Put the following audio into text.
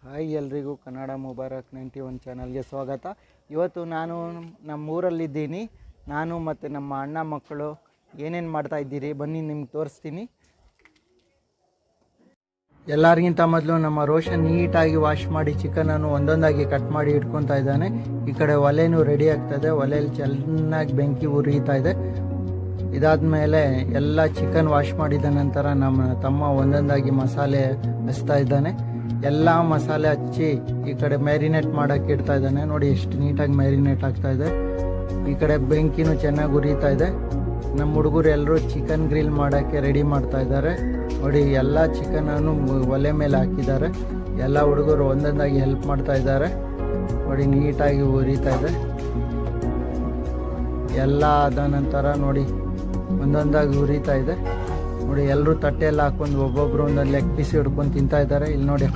Hi ಎಲ್ರಿಗೂ ಕನ್ನಡ ಮುಬಾರಕ್ 91 ಚಾನಲ್ಗೆ ಸ್ವಾಗತ. ಇವತ್ತು ನಾನು ನಮ್ಮೂರಲ್ಲಿದ್ದೀನಿ. ನಾನು ಮತ್ತು ನಮ್ಮ ಅಣ್ಣ ಮಕ್ಕಳು ಏನೇನು ಮಾಡ್ತಾ ಇದ್ದೀರಿ ಬನ್ನಿ ನಿಮ್ಗೆ ತೋರಿಸ್ತೀನಿ. ಎಲ್ಲರಿಗಿಂತ ಮೊದಲು ನಮ್ಮ ರೋಷನ್ ನೀಟಾಗಿ ವಾಶ್ ಮಾಡಿ ಚಿಕನನ್ನು ಒಂದೊಂದಾಗಿ ಕಟ್ ಮಾಡಿ ಇಟ್ಕೊತಾ ಇದ್ದಾನೆ. ಈ ಕಡೆ ಒಲೆನೂ ರೆಡಿ ಆಗ್ತಾಯಿದೆ. ಒಲೆಯಲ್ಲಿ ಚೆನ್ನಾಗಿ ಬೆಂಕಿ ಉರಿತಾ ಇದೆ. ಇದಾದಮೇಲೆ ಎಲ್ಲ ಚಿಕನ್ ವಾಶ್ ಮಾಡಿದ ನಂತರ ನಮ್ಮ ತಮ್ಮ ಒಂದೊಂದಾಗಿ ಮಸಾಲೆ ಹಚ್ತಾ ಇದ್ದಾನೆ. ಎಲ್ಲ ಮಸಾಲೆ ಹಚ್ಚಿ ಈ ಕಡೆ ಮ್ಯಾರಿನೇಟ್ ಮಾಡೋಕ್ಕೆ ಇಡ್ತಾ ಇದ್ದಾನೆ. ನೋಡಿ ಎಷ್ಟು ನೀಟಾಗಿ ಮ್ಯಾರಿನೇಟ್ ಆಗ್ತಾ ಇದೆ. ಈ ಕಡೆ ಬೆಂಕಿನೂ ಚೆನ್ನಾಗಿ ಉರಿತಾ ಇದೆ. ನಮ್ಮ ಹುಡುಗರು ಎಲ್ಲರೂ ಚಿಕನ್ ಗ್ರಿಲ್ ಮಾಡೋಕ್ಕೆ ರೆಡಿ ಮಾಡ್ತಾ ಇದ್ದಾರೆ. ನೋಡಿ ಎಲ್ಲ ಚಿಕನನ್ನು ಒಲೆ ಮೇಲೆ ಹಾಕಿದ್ದಾರೆ. ಎಲ್ಲ ಹುಡುಗರು ಒಂದೊಂದಾಗಿ ಹೆಲ್ಪ್ ಮಾಡ್ತಾ ಇದ್ದಾರೆ. ನೋಡಿ ನೀಟಾಗಿ ಉರಿತಾ ಇದೆ. ಎಲ್ಲ ಆದ ನಂತರ ನೋಡಿ ಒಂದೊಂದಾಗಿ ಉರಿತಾ ಇದೆ. ನೋಡಿ ಎಲ್ಲರೂ ತಟ್ಟೆಯಲ್ಲಿ ಹಾಕೊಂಡು ಒಬ್ಬೊಬ್ರು ಒಂದೊಂದು ಲೆಗ್ ಪೀಸ್ ಹಿಡ್ಕೊಂಡು ತಿಂತಾ ಇದ್ದಾರೆ. ಇಲ್ಲಿ ನೋಡಿ